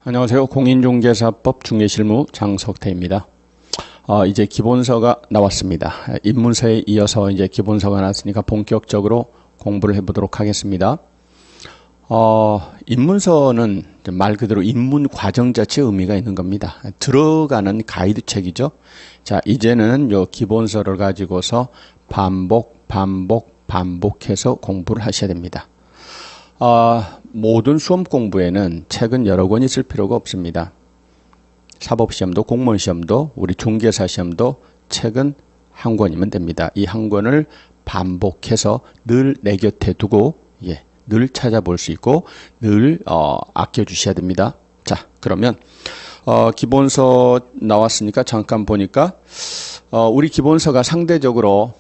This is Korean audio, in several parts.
안녕하세요. 공인중개사법 중개실무 장석태입니다. 이제 기본서가 나왔습니다. 입문서에 이어서 이제 기본서가 나왔으니까 본격적으로 공부를 해보도록 하겠습니다. 입문서는 말 그대로 입문 과정 자체에 의미가 있는 겁니다. 들어가는 가이드 책이죠. 자, 이제는 요 기본서를 가지고서 반복해서 공부를 하셔야 됩니다. 모든 수험 공부에는 책은 여러 권 있을 필요가 없습니다. 사법시험도 공무원시험도 우리 중개사 시험도 책은 한 권이면 됩니다. 이 한 권을 반복해서 늘 내 곁에 두고 늘 찾아볼 수 있고 늘 아껴주셔야 됩니다. 자, 그러면 기본서 나왔으니까 잠깐 보니까 우리 기본서가 상대적으로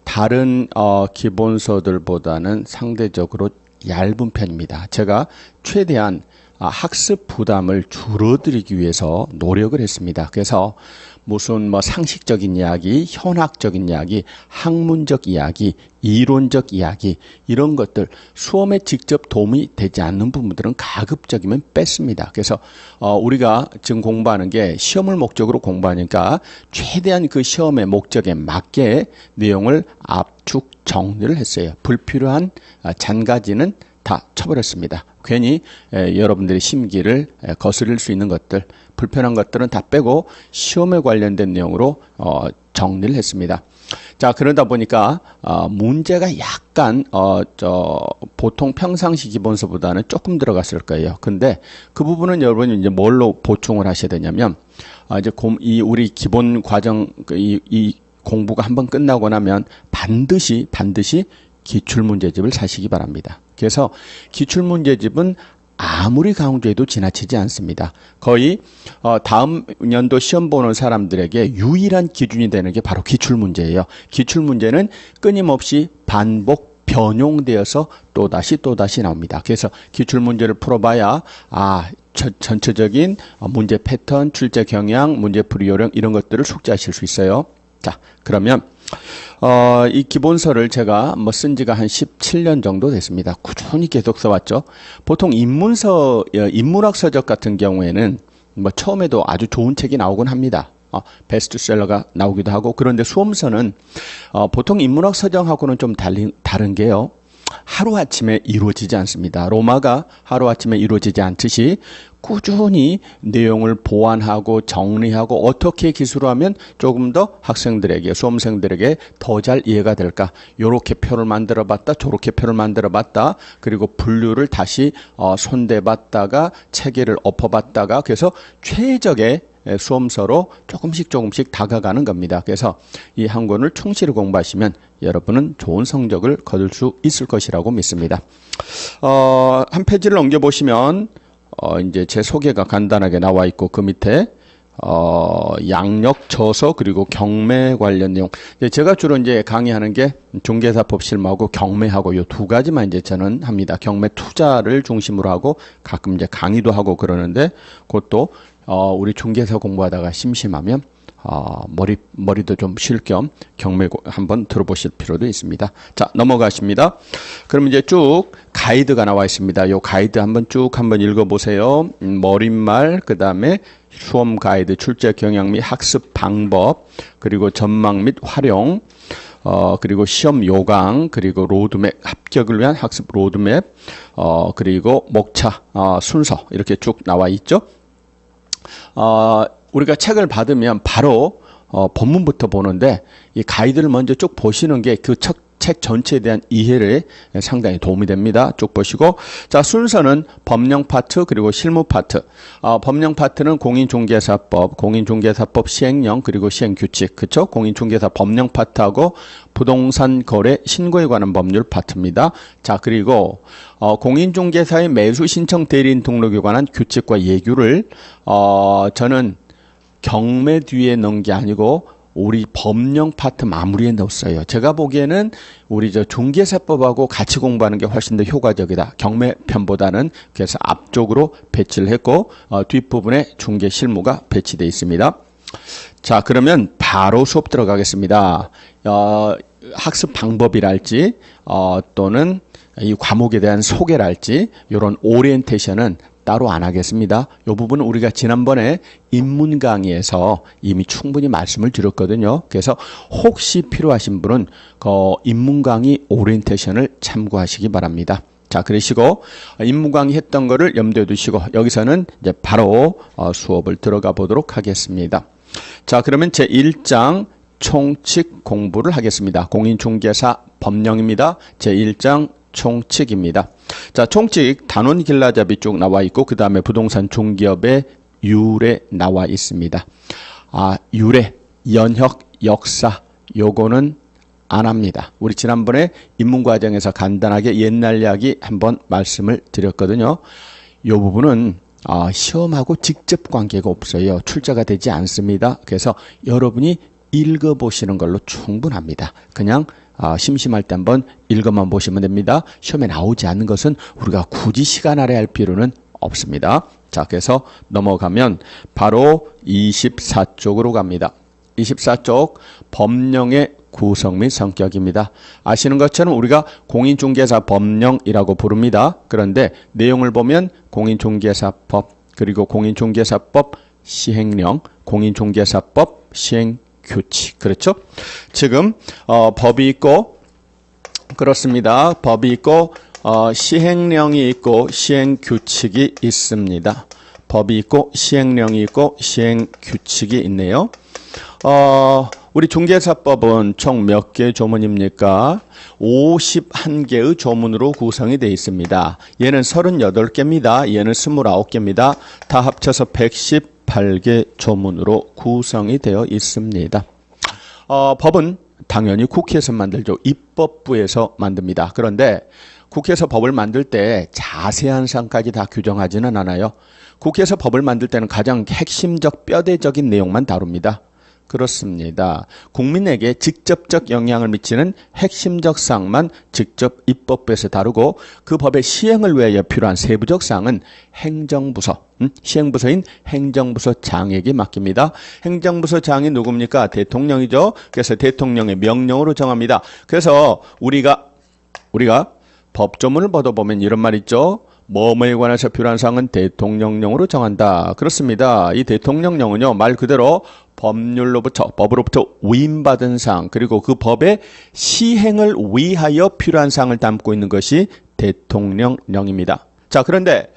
다른 기본서들보다는 상대적으로 얇은 편입니다. 제가 최대한 학습 부담을 줄어들이기 위해서 노력을 했습니다. 그래서 무슨 상식적인 이야기, 현학적인 이야기, 학문적 이야기, 이론적 이야기 이런 것들 수험에 직접 도움이 되지 않는 부분들은 가급적이면 뺐습니다. 그래서 우리가 지금 공부하는 게 시험을 목적으로 공부하니까 최대한 그 시험의 목적에 맞게 내용을 압축 정리를 했어요. 불필요한 잔가지는 다 쳐버렸습니다. 괜히 여러분들의 심기를 거스릴 수 있는 것들, 불편한 것들은 다 빼고 시험에 관련된 내용으로 정리를 했습니다. 자, 그러다 보니까 문제가 약간 보통 평상시 기본서보다는 조금 들어갔을 거예요. 근데 그 부분은 여러분이 이제 뭘로 보충을 하셔야 되냐면 이제 우리 기본 과정 이 공부가 한번 끝나고 나면 반드시 기출문제집을 사시기 바랍니다. 그래서 기출문제집은 아무리 강조해도 지나치지 않습니다. 거의 다음 년도 시험 보는 사람들에게 유일한 기준이 되는 게 바로 기출문제예요. 기출문제는 끊임없이 반복 변용되어서 또다시 나옵니다. 그래서 기출문제를 풀어봐야 전체적인 문제 패턴, 출제 경향, 문제풀이 요령 이런 것들을 숙지하실 수 있어요. 자, 그러면 이 기본서를 제가 쓴 지가 한 17년 정도 됐습니다. 꾸준히 계속 써왔죠. 보통 인문학 서적 같은 경우에는 처음에도 아주 좋은 책이 나오곤 합니다. 베스트셀러가 나오기도 하고. 그런데 수험서는 보통 인문학 서적하고는 좀 다른 게요. 하루아침에 이루어지지 않습니다. 로마가 하루아침에 이루어지지 않듯이 꾸준히 내용을 보완하고 정리하고 어떻게 기술하면 조금 더 학생들에게, 수험생들에게 더 잘 이해가 될까? 요렇게 표를 만들어 봤다, 저렇게 표를 만들어 봤다, 그리고 분류를 다시 손대봤다가 체계를 엎어봤다가 그래서 최적의 수험서로 조금씩 다가가는 겁니다. 그래서 이 한 권을 충실히 공부하시면 여러분은 좋은 성적을 거둘 수 있을 것이라고 믿습니다. 한 페이지를 넘겨보시면 이제 제 소개가 간단하게 나와 있고 그 밑에 양력 저서 그리고 경매 관련 내용. 제가 주로 이제 강의하는 게 중개사법 실무하고 경매하고 요 두 가지만 이제 저는 합니다. 경매 투자를 중심으로 하고 가끔 이제 강의도 하고 그러는데 그것도 우리 중개사 공부하다가 심심하면 머리도 좀 쉴 겸 경매 한번 들어보실 필요도 있습니다. 자, 넘어가십니다. 그럼 이제 쭉 가이드가 나와 있습니다. 요 가이드 한번 읽어보세요. 머릿말, 그 다음에 수험 가이드, 출제 경향 및 학습 방법, 그리고 전망 및 활용, 그리고 시험 요강, 그리고 로드맵, 합격을 위한 학습 로드맵, 그리고 목차, 순서 이렇게 쭉 나와 있죠. 우리가 책을 받으면 바로 본문부터 보는데 이 가이드를 먼저 쭉 보시는 게 그 책 전체에 대한 이해를 상당히 도움이 됩니다. 쭉 보시고, 자, 순서는 법령 파트 그리고 실무 파트. 법령 파트는 공인중개사법 시행령 그리고 시행규칙, 그쵸? 공인중개사 법령 파트하고 부동산 거래 신고에 관한 법률 파트입니다. 자, 그리고 공인중개사의 매수 신청 대리인 등록에 관한 규칙과 예규를 저는 경매 뒤에 넣은 게 아니고 우리 법령 파트 마무리에 넣었어요. 제가 보기에는 우리 중개사법하고 같이 공부하는 게 훨씬 더 효과적이다. 경매 편보다는. 그래서 앞쪽으로 배치를 했고 뒷부분에 중개 실무가 배치되어 있습니다. 자, 그러면 바로 수업 들어가겠습니다. 학습 방법이랄지 또는 이 과목에 대한 소개랄지 이런 오리엔테이션은 따로 안 하겠습니다. 이 부분은 우리가 지난번에 인문 강의에서 이미 충분히 말씀을 드렸거든요. 그래서 혹시 필요하신 분은 그 인문 강의 오리엔테이션을 참고하시기 바랍니다. 자, 그러시고 인문 강의 했던 거를 염두에 두시고 여기서는 이제 바로 수업을 들어가 보도록 하겠습니다. 자, 그러면 제 1장 총칙 공부를 하겠습니다. 공인중개사 법령입니다. 제 1장 총칙입니다. 자, 총칙 단원 길라잡이 쭉 나와 있고 그 다음에 부동산 중개업의 유래 나와 있습니다. 유래, 연혁, 역사 요거는 안 합니다. 우리 지난번에 입문과정에서 간단하게 옛날 이야기 한번 말씀을 드렸거든요. 이 부분은 시험하고 직접 관계가 없어요. 출제가 되지 않습니다. 그래서 여러분이 읽어보시는 걸로 충분합니다. 그냥 심심할 때 한번 읽어만 보시면 됩니다. 시험에 나오지 않는 것은 우리가 굳이 시간 할애할 할 필요는 없습니다. 자, 그래서 넘어가면 바로 24쪽으로 갑니다. 24쪽 법령의 구성 및 성격입니다. 아시는 것처럼 우리가 공인중개사 법령이라고 부릅니다. 그런데 내용을 보면 공인중개사법, 그리고 공인중개사법 시행령, 공인중개사법 시행규칙. 그렇죠? 지금 법이 있고 그렇습니다. 법이 있고 시행령이 있고 시행규칙이 있습니다. 법이 있고 시행령이 있고 시행규칙이 있네요. 우리 중개사법은 총 몇 개의 조문입니까? 51개의 조문으로 구성이 되어 있습니다. 얘는 38개입니다. 얘는 29개입니다. 다 합쳐서 118개 조문으로 구성이 되어 있습니다. 법은 당연히 국회에서 만들죠. 입법부에서 만듭니다. 그런데 국회에서 법을 만들 때 자세한 사항까지 다 규정하지는 않아요. 국회에서 법을 만들 때는 가장 핵심적 뼈대적인 내용만 다룹니다. 그렇습니다. 국민에게 직접적 영향을 미치는 핵심적 사항만 직접 입법부에서 다루고 그 법의 시행을 위하여 필요한 세부적 사항은 행정부서, 시행부서인 행정부서 장에게 맡깁니다. 행정부서 장이 누굽니까? 대통령이죠. 그래서 대통령의 명령으로 정합니다. 그래서 우리가 법조문을 보면 이런 말 있죠. 뭐뭐에 관해서 필요한 사항은 대통령령으로 정한다. 그렇습니다. 이 대통령령은요, 말 그대로 법으로부터 위임받은 사항, 그리고 그 법의 시행을 위하여 필요한 사항을 담고 있는 것이 대통령령입니다. 자, 그런데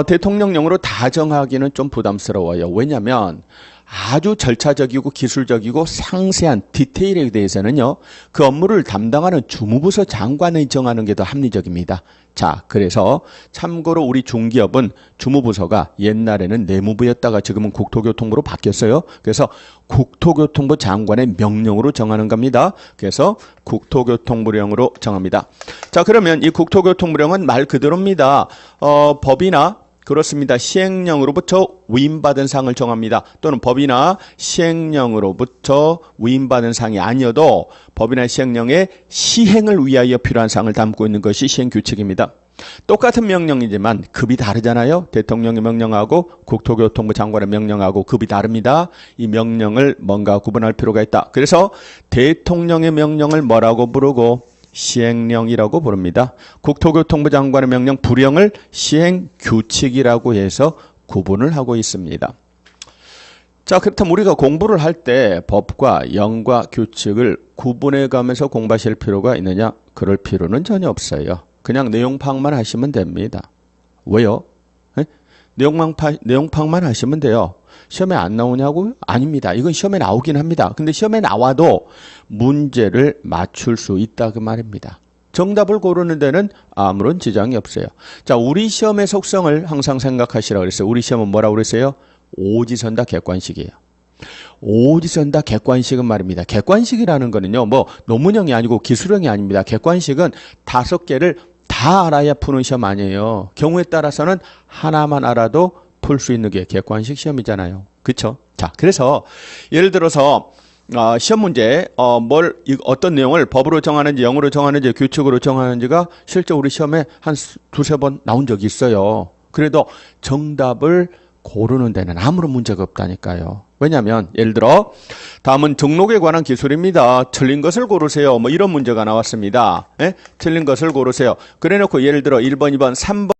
대통령령으로 다 정하기는 좀 부담스러워요. 왜냐하면 아주 절차적이고 기술적이고 상세한 디테일에 대해서는요, 그 업무를 담당하는 주무부서 장관이 정하는 게 더 합리적입니다. 자, 그래서 참고로 우리 중기업은 주무부서가 옛날에는 내무부였다가 지금은 국토교통부로 바뀌었어요. 그래서 국토교통부 장관의 명령으로 정하는 겁니다. 그래서 국토교통부령으로 정합니다. 자, 그러면 이 국토교통부령은 말 그대로입니다. 법이나 그렇습니다. 시행령으로부터 위임받은 사항을 정합니다. 또는 법이나 시행령으로부터 위임받은 사항이 아니어도 법이나 시행령의 시행을 위하여 필요한 사항을 담고 있는 것이 시행규칙입니다. 똑같은 명령이지만 급이 다르잖아요. 대통령의 명령하고 국토교통부 장관의 명령하고 급이 다릅니다. 이 명령을 뭔가 구분할 필요가 있다. 그래서 대통령의 명령을 뭐라고 부르고 시행령이라고 부릅니다. 국토교통부 장관의 명령 부령을 시행규칙이라고 해서 구분을 하고 있습니다. 자, 그렇다면 우리가 공부를 할 때 법과 영과 규칙을 구분해 가면서 공부하실 필요가 있느냐? 그럴 필요는 전혀 없어요. 그냥 내용 파악만 하시면 됩니다. 왜요? 내용 파악만 하시면 돼요. 시험에 안 나오냐고요? 아닙니다. 이건 시험에 나오긴 합니다. 근데 시험에 나와도 문제를 맞출 수 있다 그 말입니다. 정답을 고르는 데는 아무런 지장이 없어요. 자, 우리 시험의 속성을 항상 생각하시라고 그랬어요. 우리 시험은 뭐라고 그랬어요? 오지선다 객관식이에요. 오지선다 객관식은 말입니다. 객관식이라는 거는요, 뭐 논문형이 아니고 기술형이 아닙니다. 객관식은 5개를 다 알아야 푸는 시험 아니에요. 경우에 따라서는 하나만 알아도 풀 수 있는 게 객관식 시험이잖아요. 그렇죠? 자, 그래서 예를 들어서 시험 문제 어떤 내용을 법으로 정하는지 영어로 정하는지 규칙으로 정하는지가 실제 우리 시험에 한 두세 번 나온 적이 있어요. 그래도 정답을 고르는 데는 아무런 문제가 없다니까요. 왜냐하면 예를 들어 다음은 등록에 관한 기술입니다. 틀린 것을 고르세요. 뭐 이런 문제가 나왔습니다. 예? 틀린 것을 고르세요. 그래 놓고 예를 들어 1번, 2번, 3번